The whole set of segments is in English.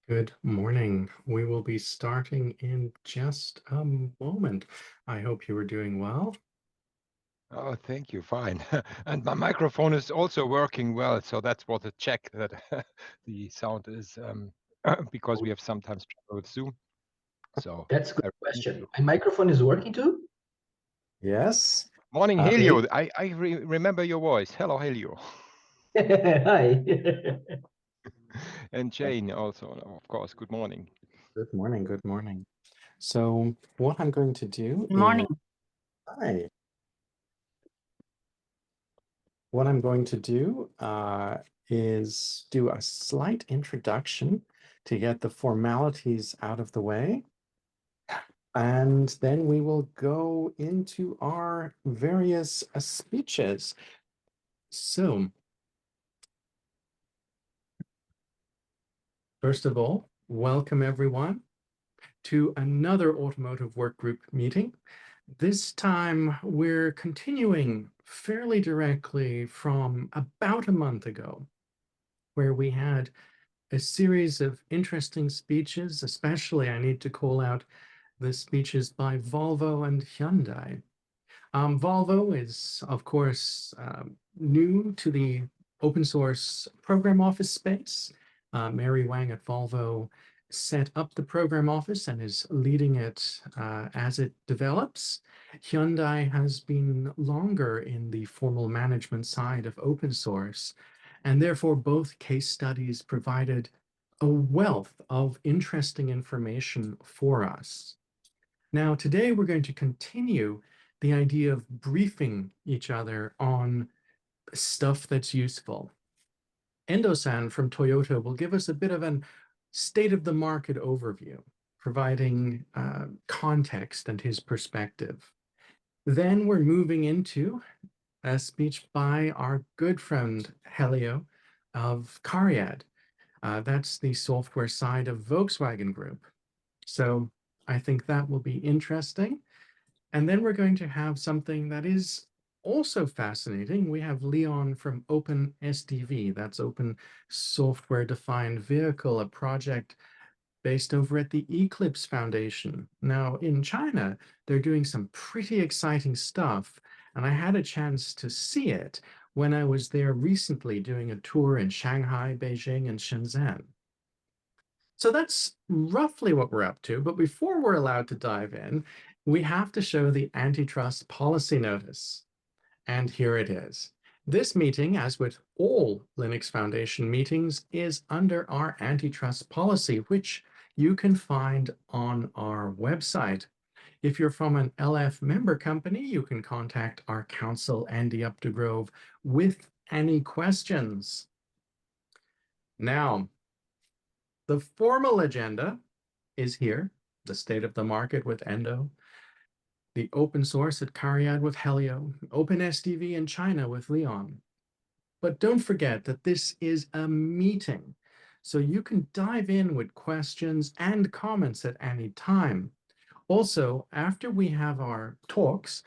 Good morning. We will be starting in just a moment. I hope you are doing well. Oh, thank you. Fine. And my microphone is also working well, so that's what a check that the sound is because we have sometimes trouble with Zoom. So, That's a good thank question. you. My microphone is working too? Yes. Morning, Okay. Helio. I remember your voice. Hello, Helio. Hi. And Jane also, of course. Good morning. Good morning. Good morning. So what I'm going to do Good is, morning. hi. What I'm going to do is do a slight introduction to get the formalities out of the way. And then we will go into our various speeches. So, first of all, welcome everyone to another automotive work group meeting. This time we're continuing fairly directly from about a month ago, where we had a series of interesting speeches. Especially I need to call out the speeches by Volvo and Hyundai. Volvo is, of course, new to the open source program office space. Mary Wang at Volvo set up the program office and is leading it as it develops. Hyundai has been longer in the formal management side of open source, and therefore both case studies provided a wealth of interesting information for us. Now, today we're going to continue the idea of briefing each other on stuff that's useful. Endo-san from Toyota will give us a bit of an state of the market overview, providing context and his perspective. Then we're moving into a speech by our good friend Helio of Cariad. That's the software side of Volkswagen Group. So I think that will be interesting. And then we're going to have something that is also fascinating. We have Leon from OpenSDV, that's Open Software Defined Vehicle, a project based over at the Eclipse Foundation. Now, in China, they're doing some pretty exciting stuff, and I had a chance to see it when I was there recently doing a tour in Shanghai, Beijing, and Shenzhen. So that's roughly what we're up to. But before we're allowed to dive in, we have to show the antitrust policy notice. And here it is. This meeting, as with all Linux Foundation meetings, is under our antitrust policy, which you can find on our website. If you're from an LF member company, you can contact our counsel, Andy Updegrove, with any questions. Now, the formal agenda is here, the state of the market with Endo, the open source at Cariad with Helio, OpenSDV in China with Leon. But don't forget that this is a meeting, so you can dive in with questions and comments at any time. Also, after we have our talks,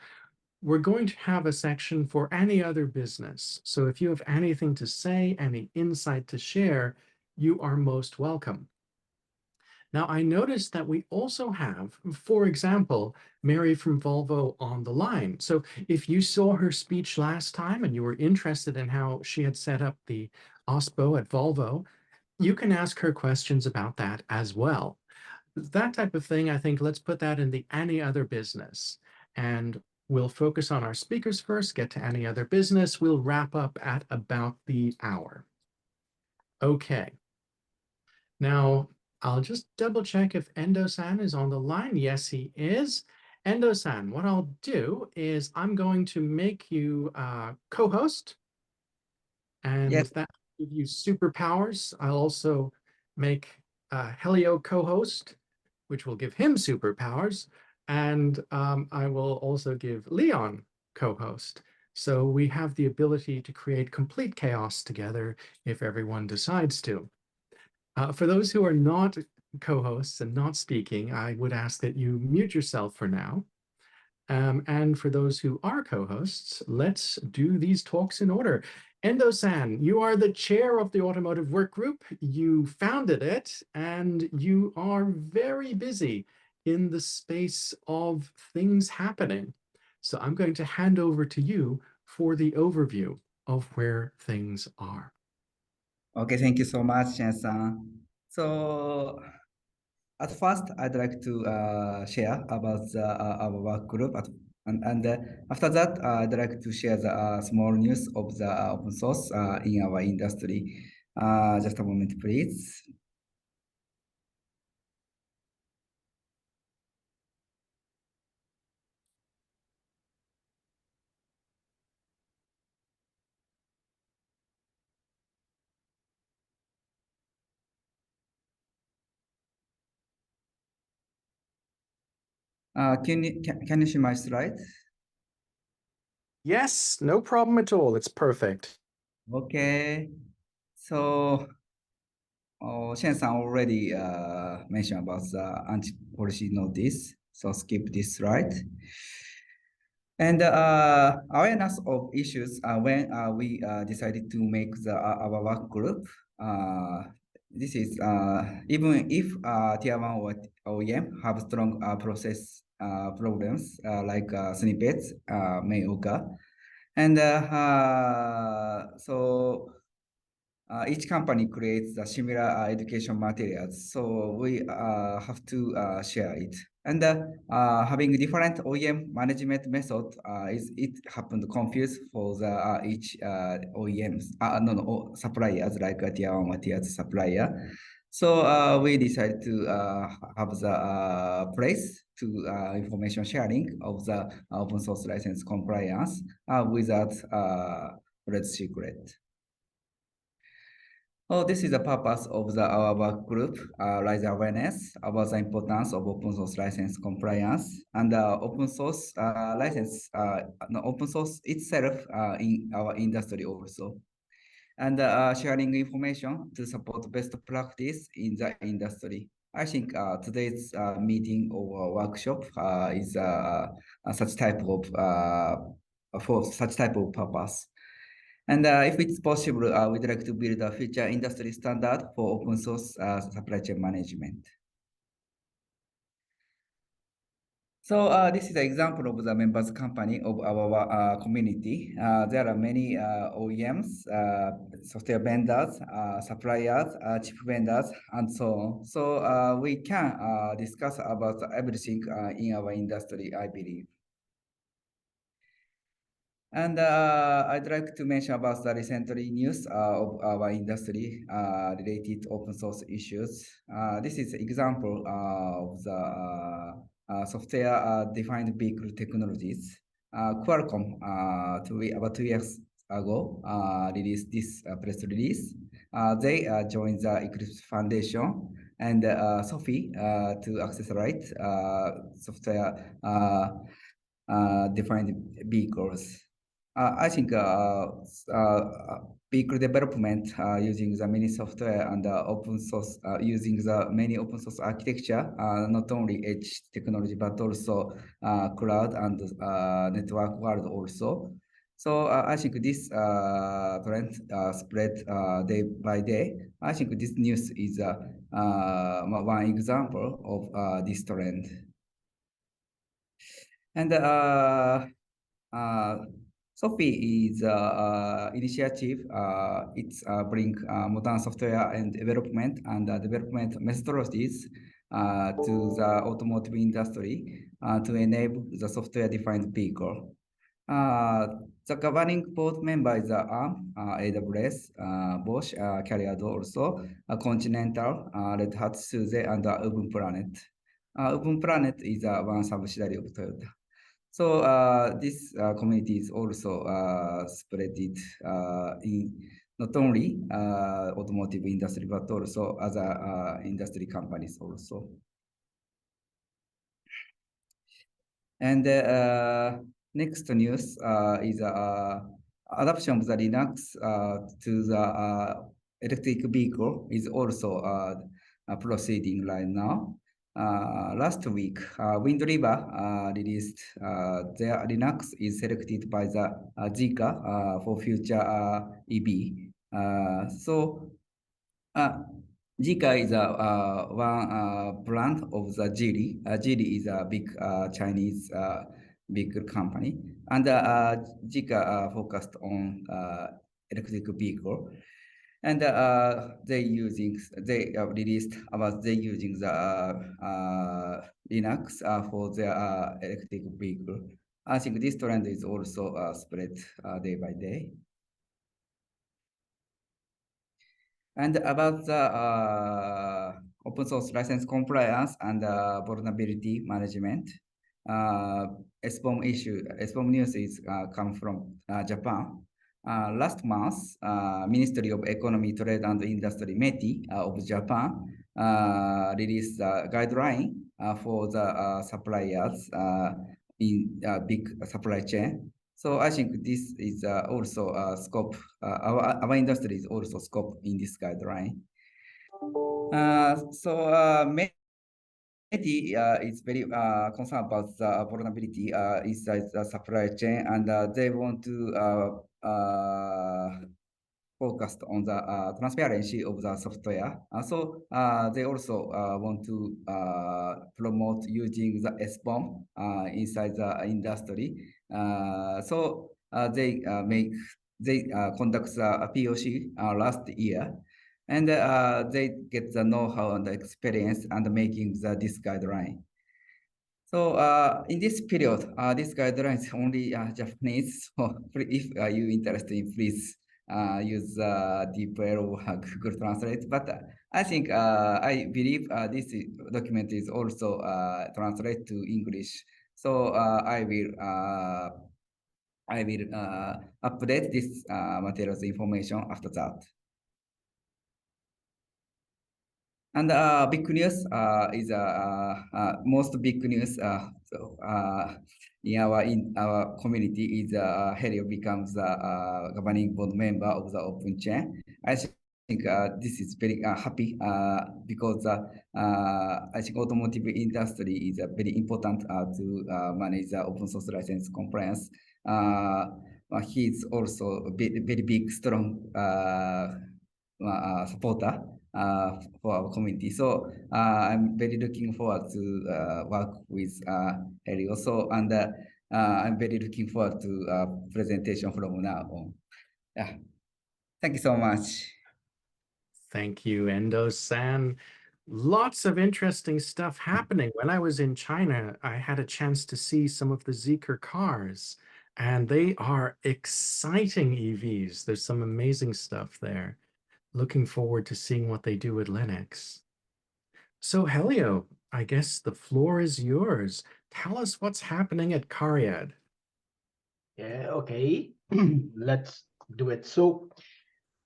we're going to have a section for any other business. So if you have anything to say, any insight to share, you are most welcome. Now, I noticed that we also have, for example, Mary from Volvo on the line. So if you saw her speech last time and you were interested in how she had set up the OSPO at Volvo, you can ask her questions about that as well. That type of thing, I think, let's put that in the any other business. And we'll focus on our speakers first, get to any other business. We'll wrap up at about the hour. Okay. Now, I'll just double check if Endo-san is on the line. Yes, he is. Endo-san, what I'll do is I'm going to make you co-host, and Yes. with that, give you superpowers. I'll also make Helio co-host, which will give him superpowers, and I will also give Leon co-host. So we have the ability to create complete chaos together if everyone decides to. For those who are not co-hosts and not speaking, I would ask that you mute yourself for now. And for those who are co-hosts, let's do these talks in order. Endo-san, you are the chair of the automotive work group. You founded it, and you are very busy in the space of things happening. So I'm going to hand over to you for the overview of where things are. Okay, thank you so much, Shen-san. So at first, I'd like to share about our work group, and after that, I'd like to share the small news of the open source in our industry. Just a moment, please. Can you see my slide? Yes, no problem at all. It's perfect. Okay. So Shen-san already mentioned about the anti-policy notice, so skip this slide. And awareness of issues when we decided to make our work group. This is even if tier one or OEM have strong process problems like snippets may occur. And so each company creates the similar education materials, so we have to share it. And having different OEM management method it happened confused for the each OEMs, suppliers like a tier one or tier two supplier. So we decided to have the place to information sharing of the open source license compliance without red secret. Oh, this is the purpose of our work group, raise awareness about the importance of open source license compliance and open source license, open source itself in our industry also. And sharing information to support best practice in the industry. I think today's meeting or workshop is such type of for such type of purpose. And if it's possible, we'd like to build a future industry standard for open source supply chain management. So this is an example of the members company of our community. There are many OEMs, software vendors, suppliers, chip vendors, and so on. So we can discuss about everything in our industry, I believe. And I'd like to mention about the recently news of our industry related to open source issues. This is an example of the software-defined vehicle technologies. Qualcomm, about 2 years ago, released this press release. They joined the Eclipse Foundation and Sophie to accelerate software defined vehicles. I think vehicle development using the many software and open source, using the many open source architecture, not only edge technology, but also cloud and network world also. So I think this trend spread day by day. I think this news is one example of this trend. And Sophie is initiative. It's bring modern software and development methodologies to the automotive industry to enable the software-defined vehicle. The governing board members are ARM, AWS, Bosch, Carrier also, Continental, Red Hat, SUSE, and OpenPlanet. OpenPlanet is one subsidiary of Toyota. So this community is also spread it in not only automotive industry, but also other industry companies also. And next news is adoption of the Linux to the electric vehicle is also proceeding right now. last week, Wind River released their Linux is selected by the Zika for future EV. So Zika is one brand of the Geely. Geely is a big Chinese big company, and Zika focused on electric vehicle. And they released about they using the Linux for their electric vehicle. I think this trend is also spread day by day. And about the open source license compliance and vulnerability management, SBOM news is come from Japan. Last month, Ministry of Economy, Trade and Industry, METI of Japan, released a guideline for the suppliers in big supply chain. So I think this is also a scope. Our industry is also scope in this guideline. METI is very concerned about the vulnerability inside the supply chain, and they want to focused on the transparency of the software. So they also want to promote using the SBOM inside the industry. So they conduct a POC last year, and they get the know-how and the experience and making this guideline. So in this period, this guideline is only Japanese. So if you're interested, please use DeepL or Google Translate. But I think I believe this document is also translated to English. So I will update this materials information after that. And big news is most big news. In our community is Helio becomes a governing board member of the OpenChain. I think this is very happy because I think automotive industry is very important to manage the open source license compliance. He's also a very big, strong supporter for our community. So I'm very looking forward to work with Helio. So, and I'm very looking forward to presentation from now on. Yeah. Thank you so much. Thank you, Endo-san. Lots of interesting stuff happening. When I was in China, I had a chance to see some of the Zeekr cars, and they are exciting EVs. There's some amazing stuff there. Looking forward to seeing what they do with Linux. So Helio, I guess the floor is yours. Tell us what's happening at Cariad. Yeah, okay. Let's do it. So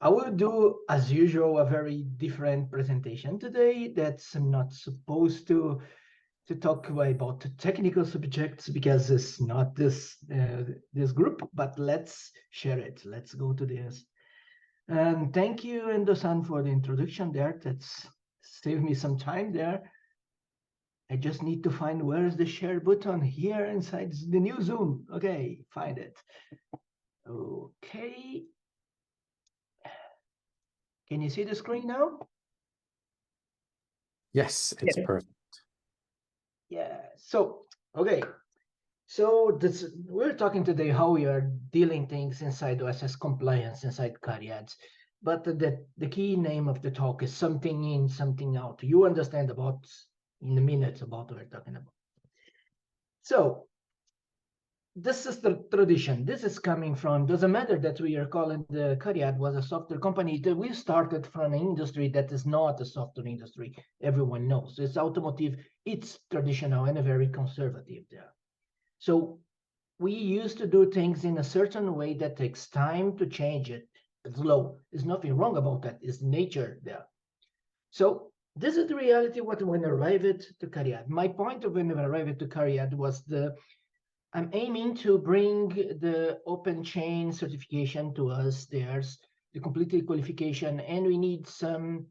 I will do, as usual, a very different presentation today. That's not supposed to talk about the technical subjects because it's not this this group, but let's share it. Let's go to this. And thank you, Endo-san, for the introduction there. That's saved me some time there. I just need to find where is the share button here inside the new Zoom. Okay, find it. Okay. Can you see the screen now? Yes, it's perfect. Yeah. So, okay. So we're talking today how we are dealing things inside OSS compliance inside Cariad. But the key name of the talk is something in, something out. You understand about in a minute about what we're talking about. So this is the tradition. This is coming from, doesn't matter that we are calling the Cariad was a software company. We started from an industry that is not a software industry. Everyone knows. It's automotive, it's traditional and a very conservative there. So we used to do things in a certain way that takes time to change it. Slow. There's nothing wrong about that. It's nature there. So this is the reality when I arrived to Cariad. My point of when I arrived to Cariad was I'm aiming to bring the OpenChain certification to us. There's the complete qualification, and we need some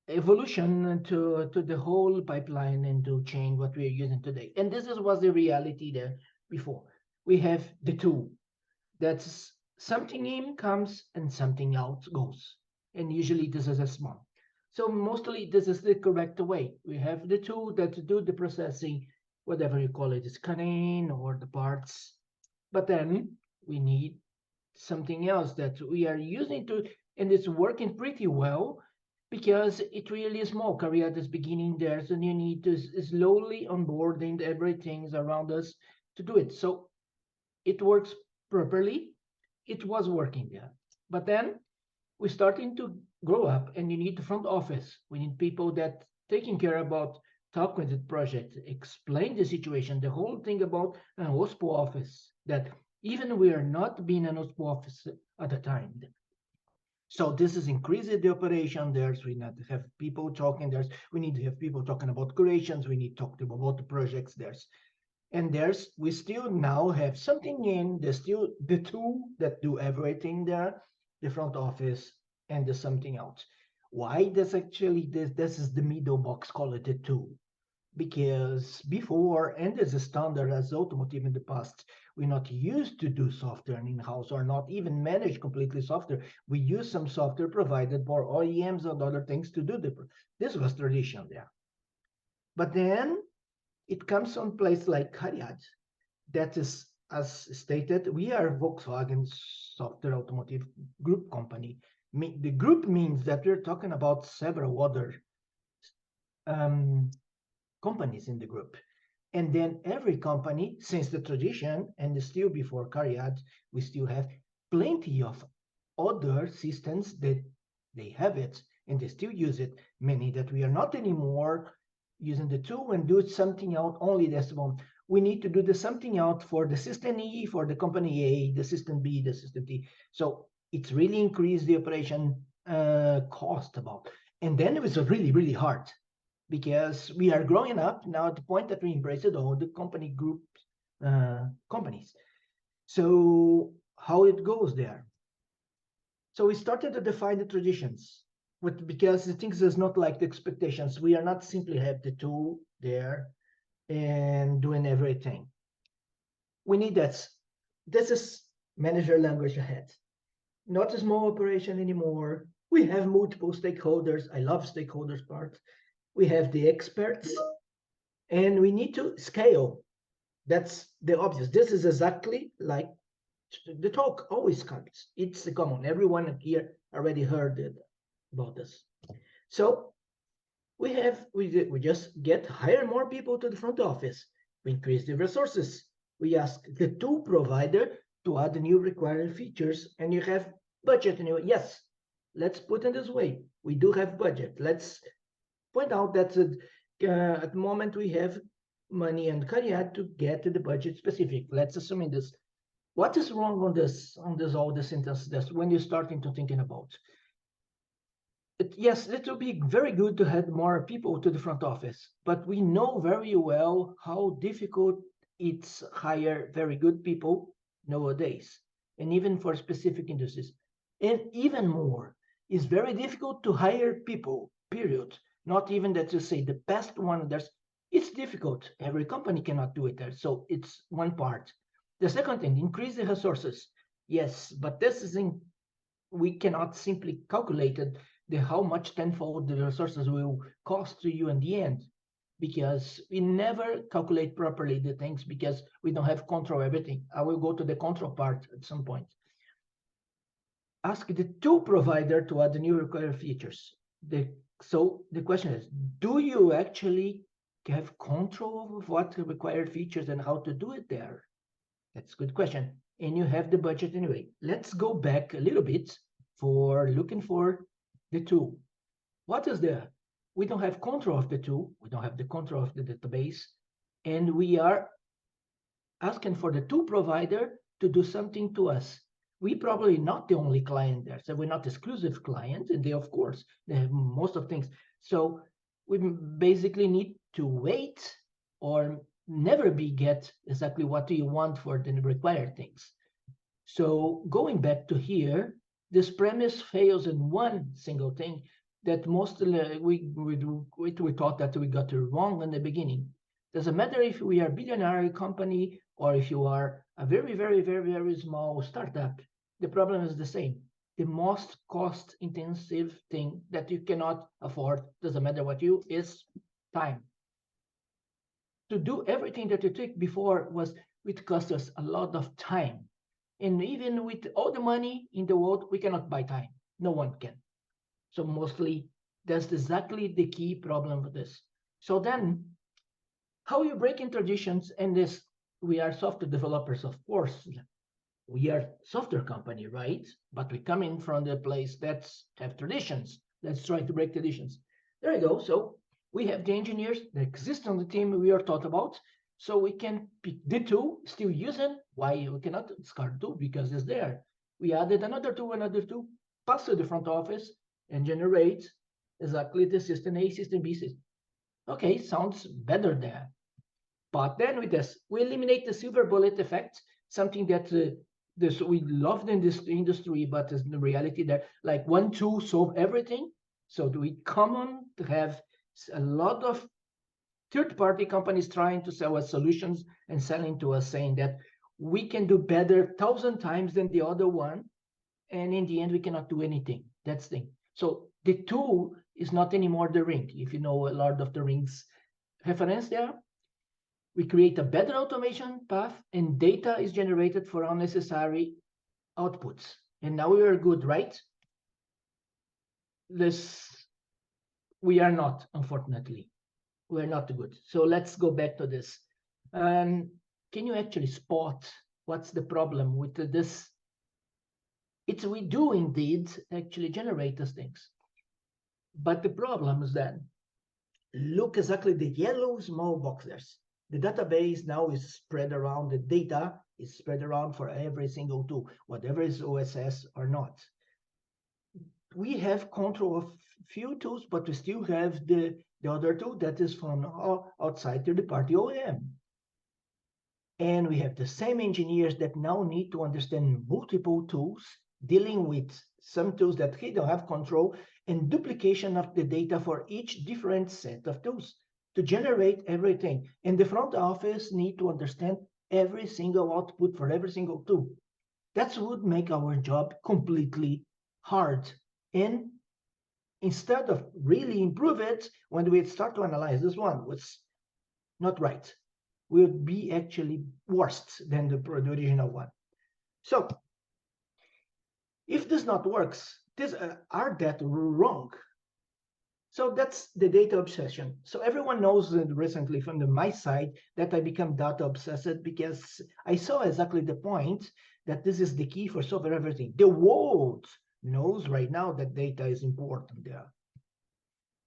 evolution to the whole pipeline and to change what we are using today. And this was the reality there before. We have the two. That's something in comes and something out goes. And usually this is a small. So mostly this is the correct way. We have the two that do the processing, whatever you call it, scanning or the parts. But then we need something else that we are using to, and it's working pretty well because it really is small. Career is beginning there, so you need to slowly onboarding everything around us to do it. So it works properly. It was working there. But then we're starting to grow up and you need the front office. We need people that taking care about talk with the project, explain the situation, the whole thing about an OSPO office that even we are not being an OSPO office at the time. So this is increasing the operation. There's we need to have people talking. We need to have people talking about creations. We need to talk about the projects. We still now have something in. There's still the two that do everything there, the front office and the something else. Why does actually this is the middle box call it the two? Because before, and as a standard as automotive in the past, we're not used to do software in-house or not even manage completely software. We use some software provided by OEMs and other things to do this was tradition there. But then it comes on place like Cariad. That is, as stated, we are Volkswagen's software automotive group company. The group means that we're talking about several other um, companies in the group. And then every company, since the tradition and still before Cariad, we still have plenty of other systems that they have it and they still use it. Many that we are not anymore using the tool and do something out only this one. We need to do the something out for the system E, for the company A, the system B, the system T. So it's really increased the operation cost about. And then it was really, really hard because we are growing up now at the point that we embrace it all the company group companies. So how it goes there? So we started to define the traditions, because the things is not like the expectations. We are not simply have the tool there and doing everything. We need that. This is manager language ahead. Not a small operation anymore. We have multiple stakeholders. I love stakeholders part. We have the experts, and we need to scale. That's the obvious. This is exactly like the talk always comes. It's common. Everyone here already heard it about this. So we just hire more people to the front office. We increase the resources. We ask the tool provider to add new required features, and you have budget. And yes, let's put it this way. We do have budget. Let's point out that at the moment we have money and career to get to the budget specific. Let's assume in this. What is wrong on this all the sentence that when you're starting to thinking about? Yes, it will be very good to have more people to the front office, but we know very well how difficult it's hire very good people nowadays, and even for specific industries. And even more, it's very difficult to hire people, period. Not even that to say the best one, it's difficult. Every company cannot do it there. So it's one part. The second thing, increase the resources. Yes, but this is we cannot simply calculate it, how much tenfold the resources will cost to you in the end, because we never calculate properly the things because we don't have control everything. I will go to the control part at some point. Ask the tool provider to add the new required features. So the question is, do you actually have control of what required features and how to do it there? That's a good question. And you have the budget anyway. Let's go back a little bit for looking for the tool. What is there? We don't have control of the tool. We don't have the control of the database. And we are asking for the tool provider to do something to us. We probably not the only client there. So we're not exclusive client. And they, of course, they have most of things. So we basically need to wait or never get exactly what do you want for the required things. So going back to here, this premise fails in one single thing. that mostly we thought that we got it wrong in the beginning. Doesn't matter if we are a billionaire company or if you are a very, very, very, very small startup. The problem is the same. The most cost-intensive thing that you cannot afford, doesn't matter what you, is time. To do everything that you took before it cost us a lot of time. And even with all the money in the world, we cannot buy time. No one can. So mostly that's exactly the key problem with this. So then how you break in traditions, and this, we are software developers, of course. We are software company, right? But we come in from the place that's have traditions. Let's try to break traditions. There you go. So we have the engineers that exist on the team we are taught about. So we can pick the tool, still using. Why we cannot discard tool? Because it's there. We added another tool, pass to the front office and generate exactly the system A, system B, system. Okay, sounds better there. But then with this, we eliminate the silver bullet effect, something that we loved in this industry, but in reality that like one tool solve everything. So do we common to have a lot of third-party companies trying to sell us solutions and selling to us saying that we can do better 1,000 times than the other one, and in the end we cannot do anything. That's the thing. So the tool is not anymore the ring. If you know Lord of the Rings reference there, we create a better automation path and data is generated for unnecessary outputs. And now we are good, right? We are not, unfortunately. We're not good. So let's go back to this. Can you actually spot what's the problem with this? We do indeed actually generate these things. But the problem is that look exactly the yellow small boxes. The database now is spread around, the data is spread around for every single tool, whatever is OSS or not. We have control of few tools, but we still have the other tool that is from outside third-party OEM. And we have the same engineers that now need to understand multiple tools, dealing with some tools that they don't have control, and duplication of the data for each different set of tools to generate everything. And the front office need to understand every single output for every single tool. That would make our job completely hard. And instead of really improve it, when we start to analyze this one was not right, would be actually worse than the original one. So if this not works, this are that wrong. So that's the data obsession. So everyone knows recently from my side that I become data obsessed because I saw exactly the point that this is the key for software everything. The world knows right now that data is important there.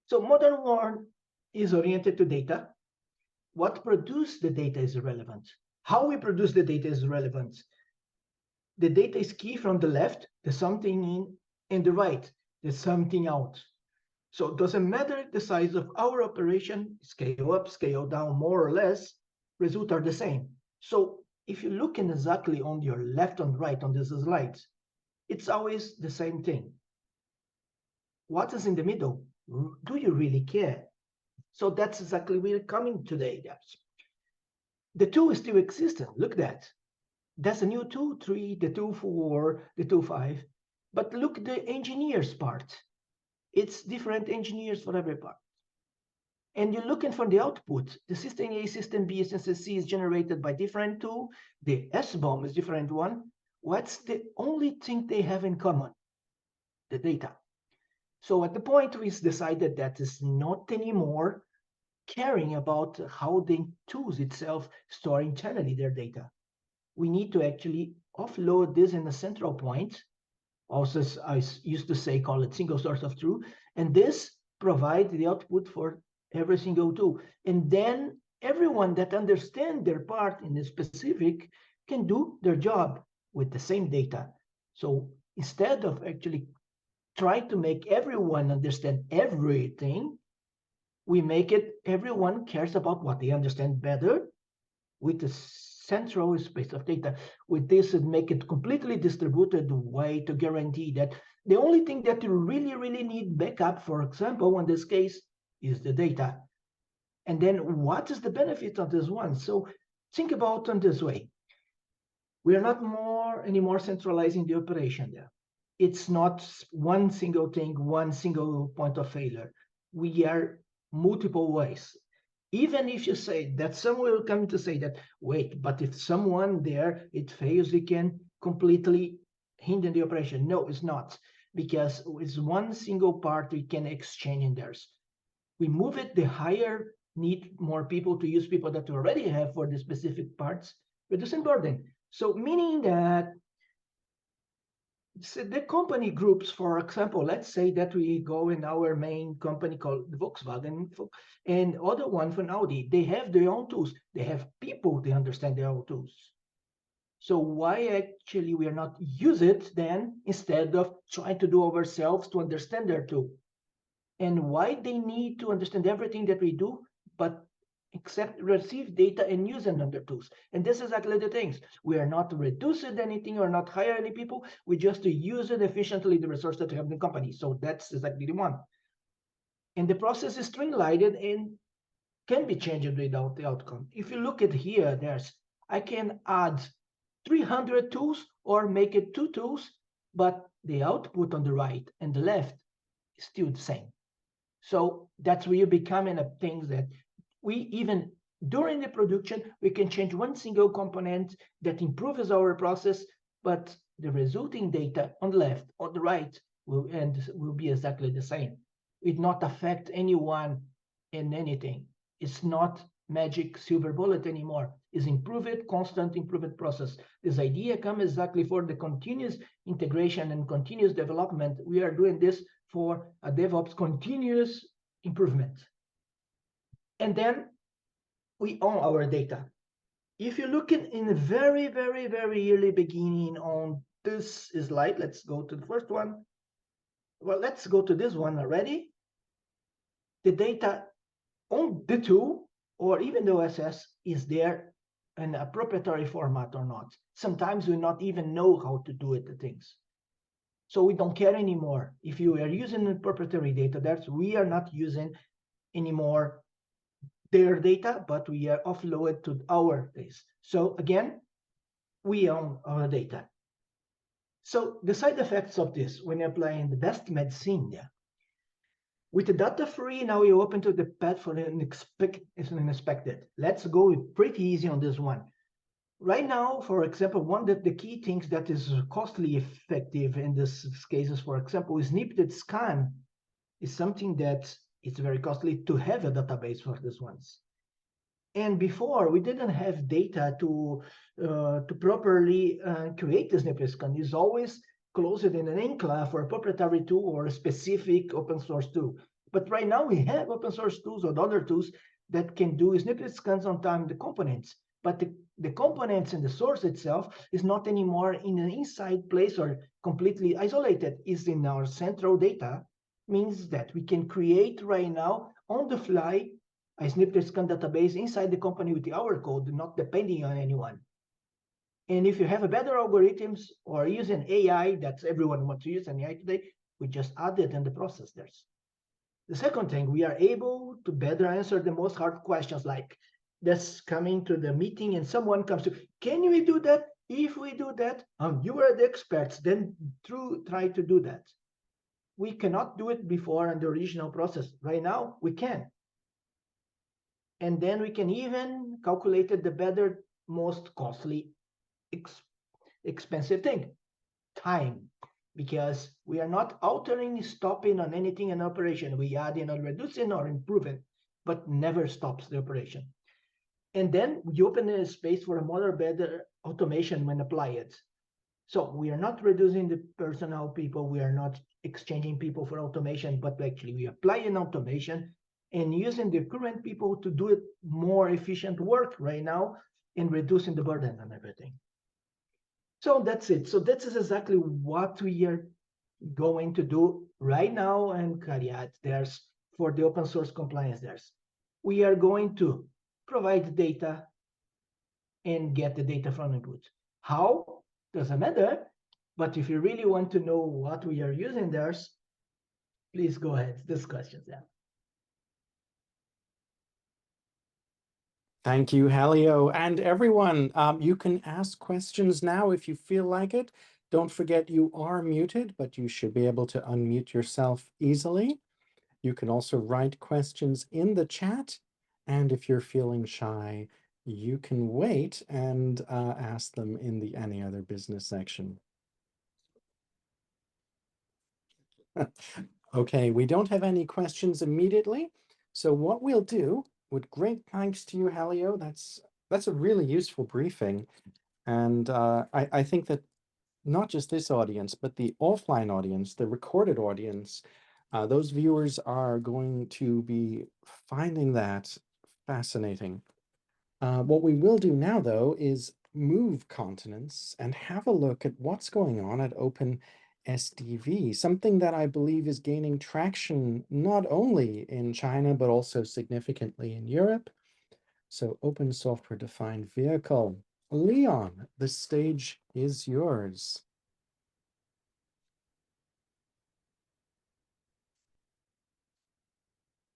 So modern world is oriented to data. What produce the data is irrelevant. How we produce the data is relevant. The data is key from the left, there's something in, and the right, there's something out. So it doesn't matter the size of our operation, scale up, scale down, more or less, results are the same. So if you look in exactly on your left and right on this slide, it's always the same thing. What is in the middle? Do you really care? So that's exactly where we're coming today, guys. The tool is still existing. Look at that. That's a new 2.3, the 2.4, the 2.5. But look the engineers part. It's different engineers for every part. And you're looking for the output. The system A, system B, system C is generated by different tool. The SBOM is different one. What's the only thing they have in common? The data. So at the point we decided that is not anymore caring about how the tools itself store internally their data. We need to actually offload this in a central point. Also, I used to say, call it single source of truth. And this provides the output for every single tool. And then everyone that understands their part in a specific can do their job with the same data. So instead of actually try to make everyone understand everything, we make it everyone cares about what they understand better with the central space of data. With this, it make it completely distributed way to guarantee that The only thing that you really need backup, for example, in this case, is the data. And then what is the benefit of this one? So think about it this way. We are not anymore centralizing the operation there. It's not one single thing, one single point of failure. We are multiple ways. Even if you say that someone will come to say that, wait, but if someone there, it fails, we can completely hinder the operation. No, it's not, because it's one single part we can exchange in theirs. We move it, the higher need more people to use people that we already have for the specific parts, reducing burden. So meaning that the company groups, for example, let's say that we go in our main company called Volkswagen and other one from Audi, they have their own tools. They have people, they understand their own tools. So why actually we are not use it then instead of trying to do ourselves to understand their tool? And why they need to understand everything that we do, but except receive data and use it on their tools. And this is exactly the things. We are not reducing anything or not hire any people. We just use it efficiently, the resource that we have in the company. So that's exactly the one. And the process is streamlined and can be changed without the outcome. If you look at here, I can add 300 tools or make it 2 tools, but the output on the right and the left is still the same. So that's where you becoming a thing that we even during the production, we can change one single component that improves our process, but the resulting data on the left or the right will be exactly the same. It not affect anyone in anything. It's not magic silver bullet anymore. It's improved, constant improvement process. This idea comes exactly for the continuous integration and continuous development. We are doing this for a DevOps continuous improvement. And then we own our data. If you look in the very early beginning on this slide, let's go to the first one. Well, let's go to this one already. The data on the tool or even the OSS is there in a proprietary format or not. Sometimes we not even know how to do it, the things. So we don't care anymore. If you are using the proprietary data, we are not using anymore their data, but we are offloaded to our base. So again, we own our data. So the side effects of this, when you're applying the best medicine there, with the data free, now you're open to the path for the unexpected. Let's go pretty easy on this one. Right now, for example, one of the key things that is costly effective in this cases, for example, is snippet scan is something that it's very costly to have a database for these ones. And before, we didn't have data to properly create the snippet scan. It's always closed in an enclave for a proprietary tool or a specific open source tool. But right now, we have open source tools or other tools that can do snippet scans on time the components. But the components and the source itself is not anymore in an inside place or completely isolated. It's in our central data, means that we can create right now on the fly a snippet scan database inside the company with our code, not depending on anyone. And if you have a better algorithms or using AI, that's everyone wants to use an AI today, we just add it in the process there. The second thing, we are able to better answer the most hard questions like this coming to the meeting and someone comes to, can we do that? If we do that, you are the experts, then try to do that. We cannot do it before in the original process. Right now, we can. And then we can even calculate the better, most costly, expensive thing, time, because we are not altering, stopping on anything in operation. We add in or reducing or improving, but never stops the operation. And then we open a space for a more better automation when applied. So we are not reducing the personnel people. We are not exchanging people for automation, but actually we apply an automation and using the current people to do it more efficient work right now and reducing the burden on everything. So that's it. So this is exactly what we are going to do right now and Cariat there's for the open source compliance there's. We are going to provide data and get the data from input. How? Doesn't matter. But if you really want to know what we are using there, please go ahead, this questions. Yeah. Thank you, Helio. And everyone, you can ask questions now if you feel like it. Don't forget you are muted, but you should be able to unmute yourself easily. You can also write questions in the chat. And if you're feeling shy, you can wait and ask them in the any other business section. Okay, we don't have any questions immediately. So what we'll do, with great thanks to you, Helio, that's a really useful briefing. And I think that not just this audience, but the offline audience, the recorded audience, those viewers are going to be finding that fascinating. What we will do now, though, is move continents and have a look at what's going on at OpenSDV, something that I believe is gaining traction not only in China, but also significantly in Europe. So open software defined vehicle. Leon, the stage is yours.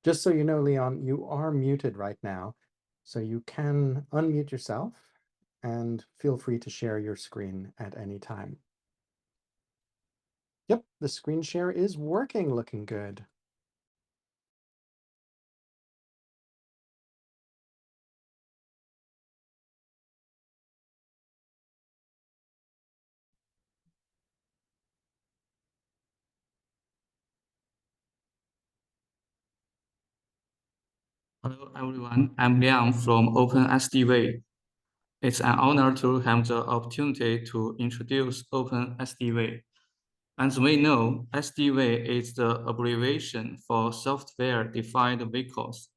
Just so you know, Leon, you are muted right now, so you can unmute yourself and feel free to share your screen at any time. Yep, the screen share is working, looking good. Hello everyone, I'm Liang from OpenSDV. It's an honor to have the opportunity to introduce OpenSDV. As we know, SDV is the abbreviation for Software-Defined Vehicles.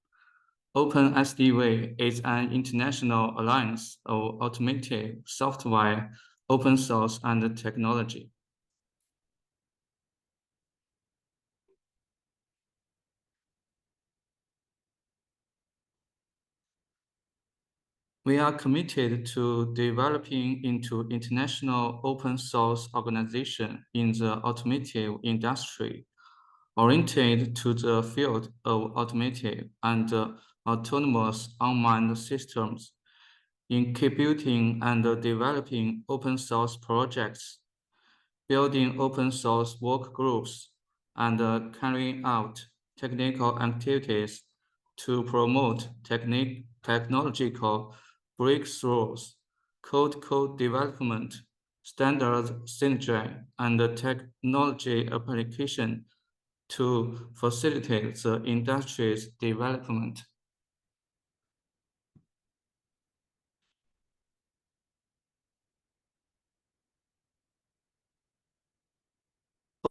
OpenSDV is an international alliance of automotive software, open source, and technology. We are committed to developing into international open source organization in the automotive industry, oriented to the field of automotive and autonomous unmanned systems, incubating and developing open source projects, building open source work groups, and carrying out technical activities to promote technological breakthroughs, code development, standard synergy, and technology application to facilitate the industry's development.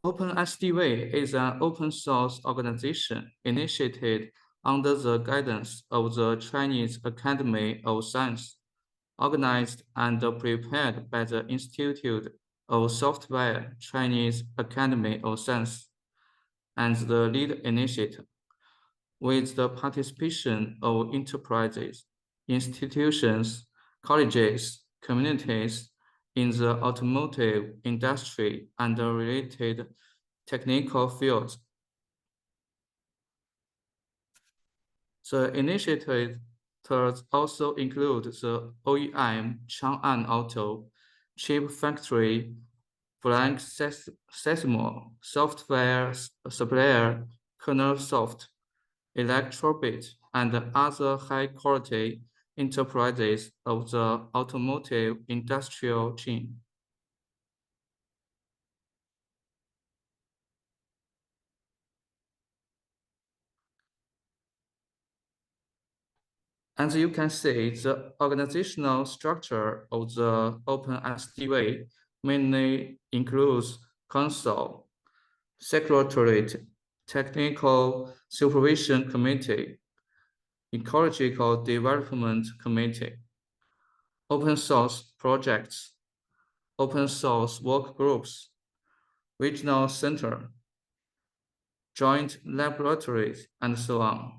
OpenSDV is an open source organization initiated under the guidance of the Chinese Academy of Science, organized and prepared by the Institute of Software Chinese Academy of Science, and the lead initiator, with the participation of enterprises, institutions, colleges, communities in the automotive industry and related technical fields. The initiatives also include the OEM Chang'an Auto, Chip Factory, Blank Sesamo, Software Supplier, Kernel Soft, Electrobit, and other high-quality enterprises of the automotive industrial chain. As you can see, the organizational structure of the OpenSDV mainly includes council, secretariat, technical supervision committee, ecological development committee, open source projects, open source work groups, regional center, joint laboratories, and so on.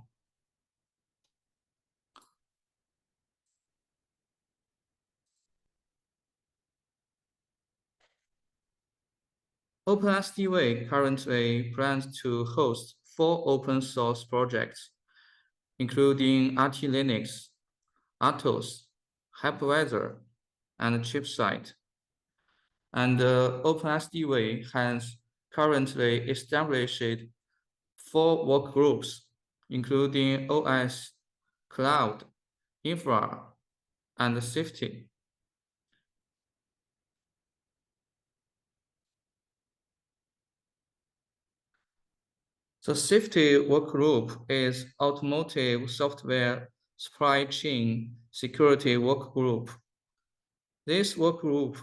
OpenSDWay currently plans to host 4 open source projects, including RT Linux, RTOS, hypervisor, and chipsite. And OpenSDWay has currently established 4 work groups, including OS, cloud, infra, and safety. The safety workgroup is Automotive Software Supply Chain Security Workgroup. This workgroup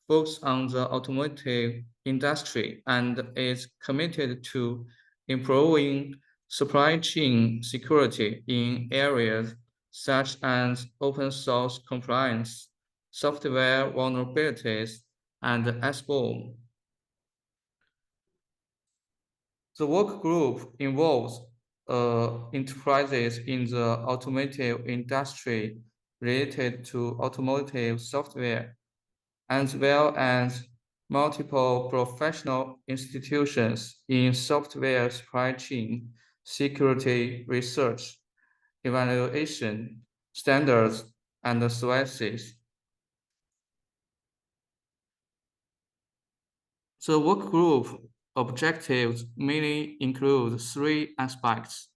focuses on the automotive industry and is committed to improving supply chain security in areas such as open source compliance, software vulnerabilities, and SBOM. The work group involves enterprises in the automotive industry related to automotive software, as well as multiple professional institutions in software supply chain, security research, evaluation, standards, and services. The work group objectives mainly include 3 aspects.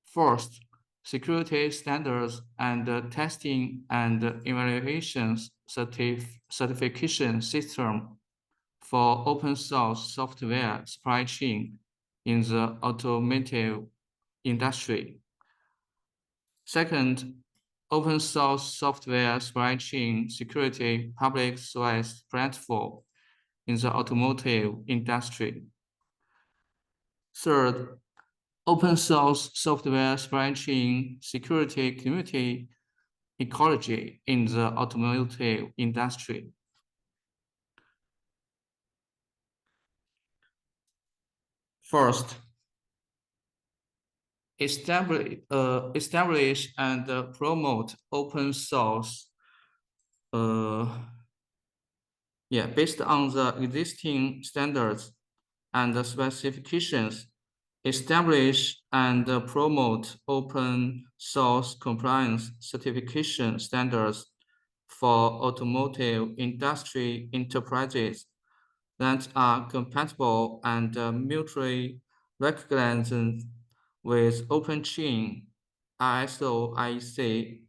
First, security standards and testing and evaluation certification system for open source software supply chain in the automotive industry. Second, open source software supply chain security public service platform in the automotive industry. Third, open source software supply chain security community ecology in the automotive industry. First, establish and promote open source based on the existing standards and specifications. Establish and promote open source compliance certification standards for automotive industry enterprises that are compatible and mutually recognized with OpenChain, ISO, IEC,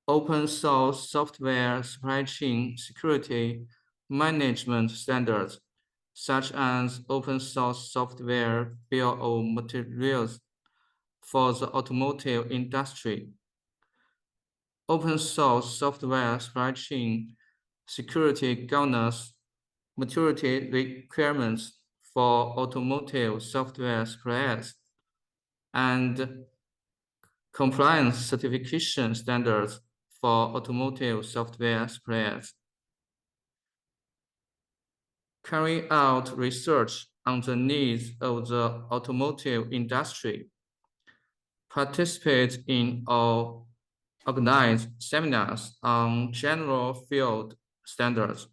open source software supply chain security management standards, such as open source software bill of materials for the automotive industry, open source software supply chain security governance maturity requirements for automotive software suppliers, and compliance certification standards for automotive software suppliers. Carry out research on the needs of the automotive industry. Participate in or organize seminars on general field standards,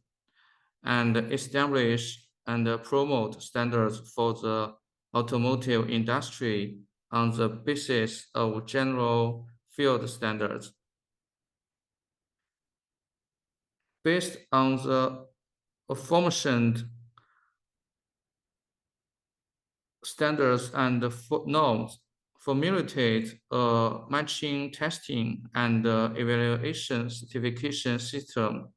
and establish and promote standards for the automotive industry on the basis of general field standards. Based on the aforementioned standards and norms, formulate a matching testing and evaluation certification system,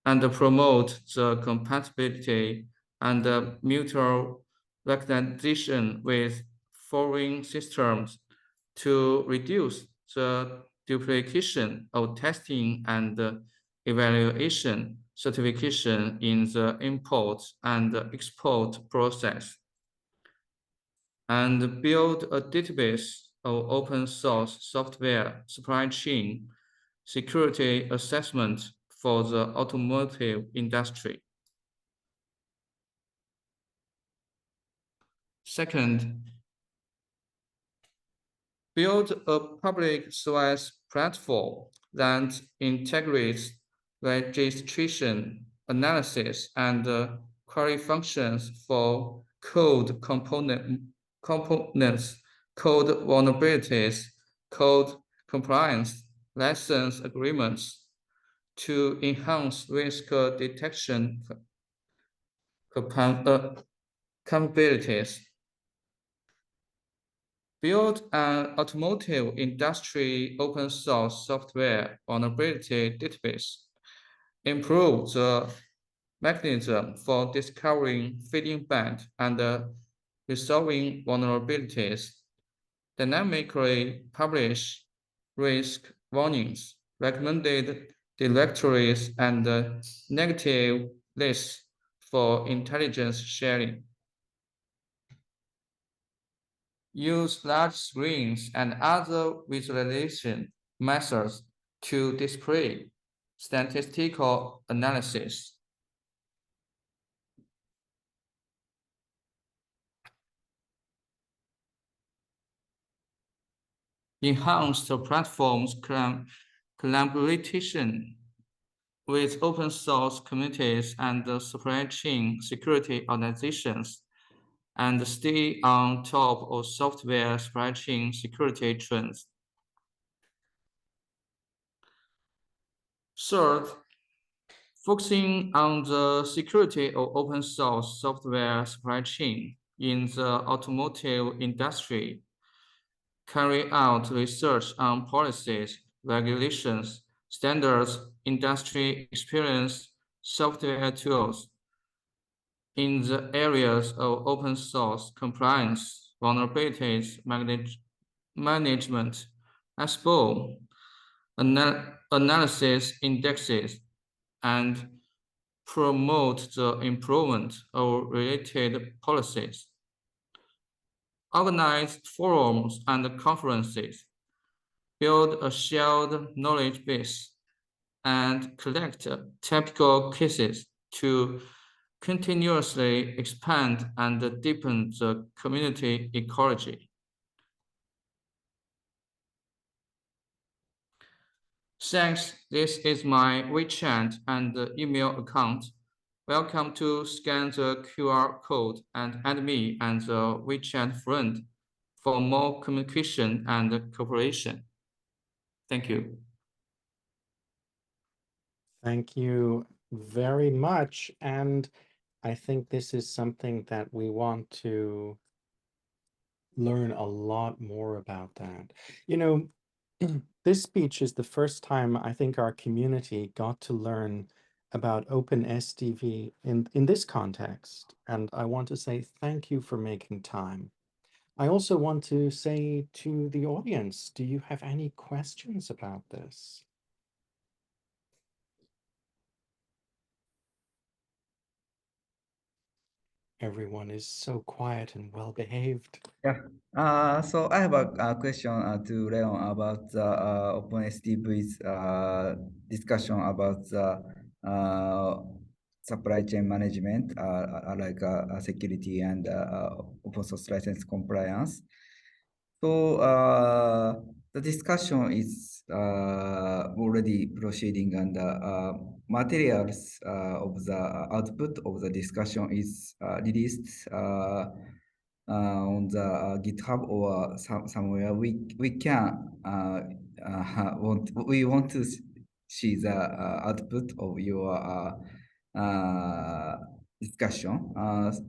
and promote the compatibility and mutual recognition with foreign systems to reduce the duplication of testing and evaluation certification in the import and export process, and build a database of open source software supply chain security assessment for the automotive industry. Second, build a public service platform that integrates registration, analysis and query functions for code components, code vulnerabilities, code compliance, license agreements to enhance risk detection capabilities. Build an automotive industry open source software vulnerability database. Improve the mechanism for discovering fitting bugs and resolving vulnerabilities. Dynamically publish risk warnings, recommended directories, and negative lists for intelligence sharing. Use large screens and other visualization methods to display statistical analysis. Enhance the platform's collaboration with open source communities and the supply chain security organizations, and stay on top of software supply chain security trends. Third, focusing on the security of open source software supply chain in the automotive industry. Carry out research on policies, regulations, standards, industry experience, software tools in the areas of open source compliance, vulnerabilities management, expo, analysis indexes, and promote the improvement of related policies. Organize forums and conferences, build a shared knowledge base, and collect typical cases to continuously expand and deepen the community ecology. Thanks, this is my WeChat and email account. Welcome to scan the QR code and add me as a WeChat friend for more communication and cooperation. Thank you. Thank you very much. And I think this is something that we want to learn a lot more about that. You know, this speech is the first time I think our community got to learn about OpenSDV in this context. And I want to say thank you for making time. I also want to say to the audience, do you have any questions about this? Everyone is so quiet and well behaved. Yeah. So I have a question to Leon about the OpenSDV's discussion about the supply chain management, like security and open source license compliance. So the discussion is already proceeding, and materials of the output of the discussion is released on the GitHub or somewhere. We can we want to see the output of your discussion.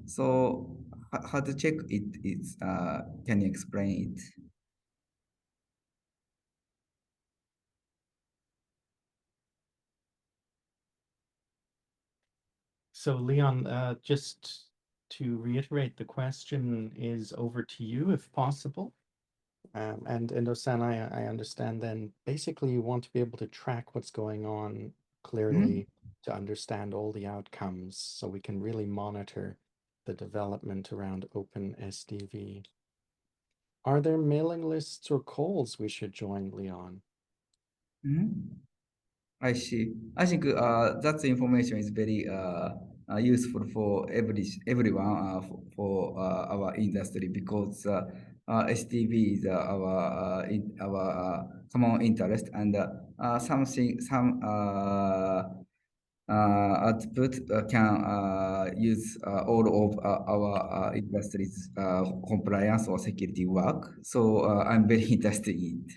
So how to check it is, can you explain it? So Leon, just to reiterate, the question is over to you if possible. And Osan, I understand then basically you want to be able to track what's going on clearly to understand all the outcomes so we can really monitor the development around OpenSDV. Are there mailing lists or calls we should join, Leon? I see. I think that information is very useful for everyone for our industry, because STV is our common interest, and some output can use all of our industry's compliance or security work. So I'm very interested in it.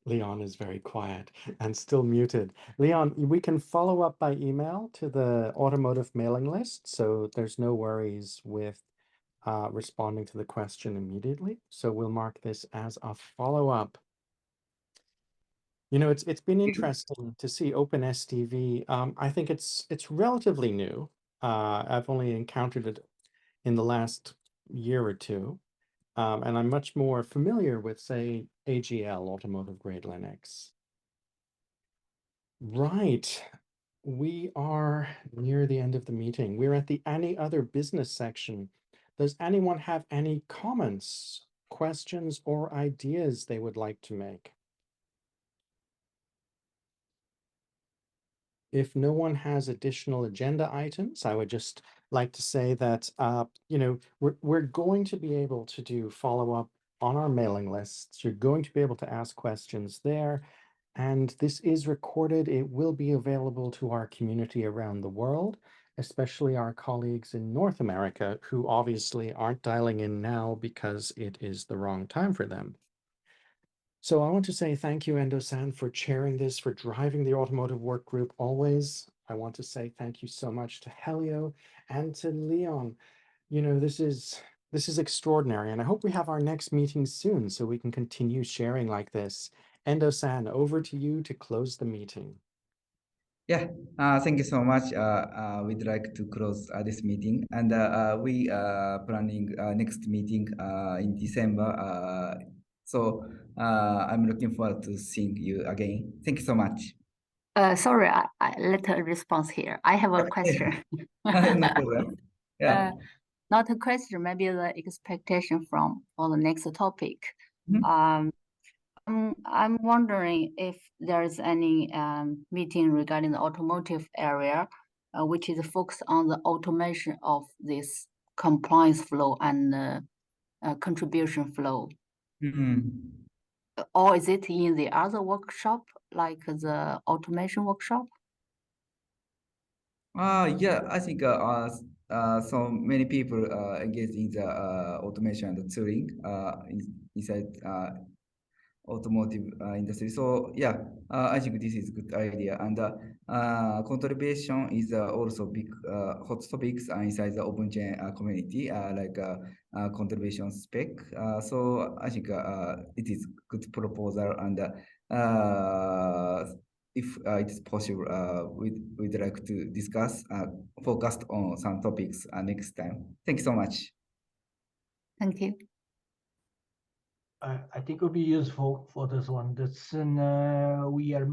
Leon is very quiet and still muted. Leon, we can follow up by email to the automotive mailing list, so there's no worries with responding to the question immediately. So we'll mark this as a follow-up. You know, it's been interesting to see OpenSDV. I think it's relatively new. I've only encountered it in the last year or two. And I'm much more familiar with, say, AGL, Automotive Grade Linux. Right. We are near the end of the meeting. We're at the any other business section. Does anyone have any comments, questions, or ideas they would like to make? If no one has additional agenda items, I would just like to say that, you know, we're going to be able to do follow-up on our mailing lists. You're going to be able to ask questions there. And this is recorded. It will be available to our community around the world, especially our colleagues in North America, who obviously aren't dialing in now because it is the wrong time for them. So I want to say thank you, Endo-san, for chairing this, for driving the automotive work group always. I want to say thank you so much to Helio and to Leon. You know, this is extraordinary, and I hope we have our next meeting soon so we can continue sharing like this. Endo-san, over to you to close the meeting. Yeah, thank you so much. We'd like to close this meeting, and we are planning next meeting in December. So I'm looking forward to seeing you again. Thank you so much. Sorry, I let a response here. I have a question. No problem. Yeah. Not a question, maybe the expectation for the next topic. Mhm. I'm wondering if there's any meeting regarding the automotive area, which is focused on the automation of this compliance flow and contribution flow. Or is it in the other workshop, like the automation workshop? Yeah, I think so many people engage in the automation and tooling inside automotive industry. So yeah, I think this is a good idea. And contribution is also big hot topics inside the OpenChain community, like contribution spec. So I think it is good proposal, and if it is possible, we'd like to discuss, focused on some topics next time. Thank you so much. Thank you. I think it would be useful for this one. That's we are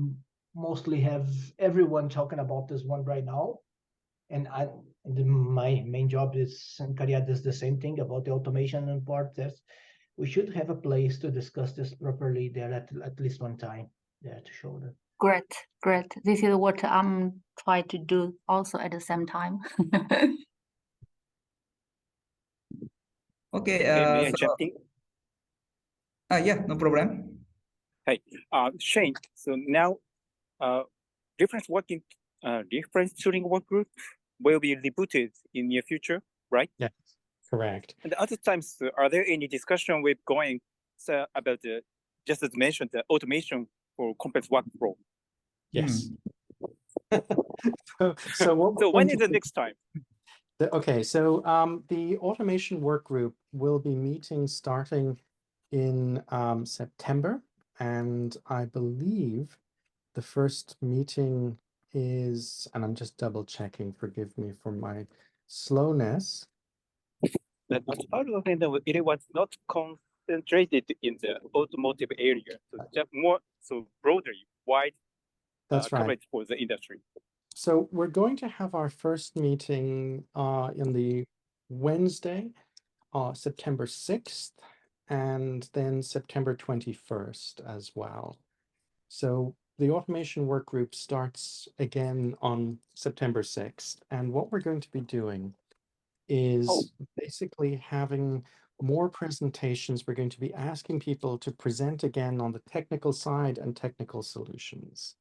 mostly have everyone talking about this one right now, and my main job is, and Kariya does the same thing about the automation and part. We should have a place to discuss this properly there at least one time there to show that. Great. This is what I'm trying to do also at the same time. Okay. May I jump in? Yeah, no problem. Hey, Shane. So now, different tooling work group will be rebooted in near future, right? Yes, correct. And other times, are there any discussion with going about just as mentioned, the automation for complex workflow? Yes. So when is the next time? Okay, so the automation work group will be meeting starting in September, and I believe the first meeting is, and I'm just double checking, forgive me for my slowness. But as part of it was not concentrated in the automotive area, so just more so broadly wide That's right. coverage for the industry. So we're going to have our first meeting in the Wednesday, September 6th, and then September 21st as well. So the automation work group starts again on September 6th. And what we're going to be doing is basically having more presentations. We're going to be asking people to present again on the technical side and technical solutions.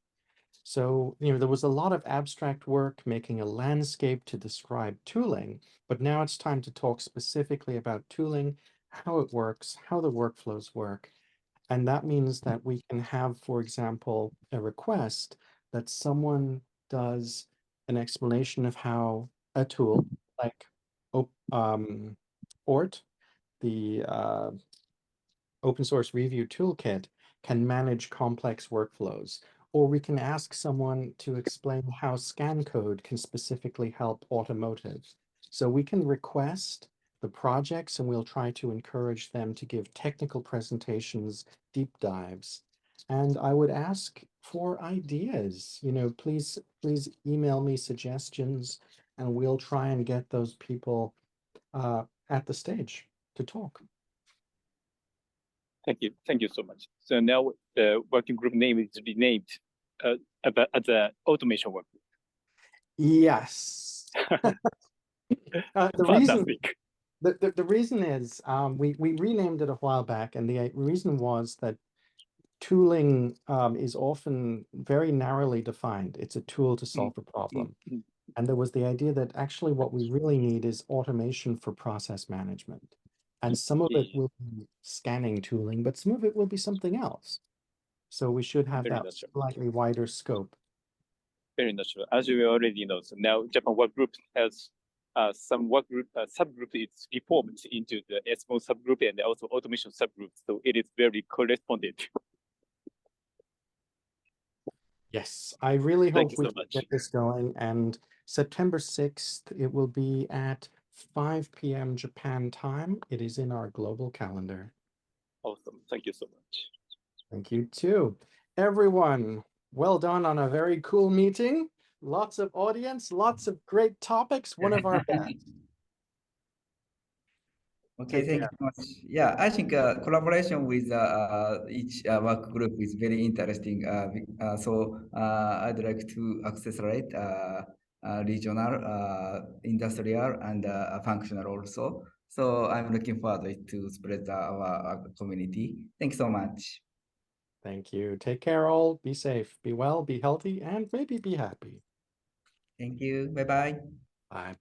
So, there was a lot of abstract work making a landscape to describe tooling, but now it's time to talk specifically about tooling, how it works, how the workflows work. And that means that we can have, for example, a request that someone does an explanation of how a tool like ORT, the open source review toolkit, can manage complex workflows. Or we can ask someone to explain how scan code can specifically help automotive. So we can request the projects and we'll try to encourage them to give technical presentations, deep dives. And I would ask for ideas. Please email me suggestions and we'll try and get those people at the stage to talk. Thank you so much. So now the working group name is renamed as the automation work group. Yes. Fantastic. The reason is we renamed it a while back, and the reason was that tooling is often very narrowly defined. It's a tool to solve a problem. And there was the idea that actually what we really need is automation for process management. And some of it will be scanning tooling, but some of it will be something else. So we should have Very that natural. slightly wider scope. Very natural. As you already know, so now Japan work group has some work group subgroup is reformed into the SMO subgroup and also automation subgroup. So it is very correspondent. Yes, I really hope you we so can much. get this going. And September 6th, it will be at 5 p.m. Japan time. It is in our global calendar. Awesome. Thank you so much. Thank you too. Everyone, well done on a very cool meeting. Lots of audience, lots of great topics. One of our best. Okay, thank you so much. Yeah, I think collaboration with each work group is very interesting. So I'd like to accelerate regional, industrial, and functional also. So I'm looking forward to spread our community. Thank you so much. Thank you. Take care all. Be safe, be well, be healthy, and maybe be happy. Thank you. Bye-bye. Bye.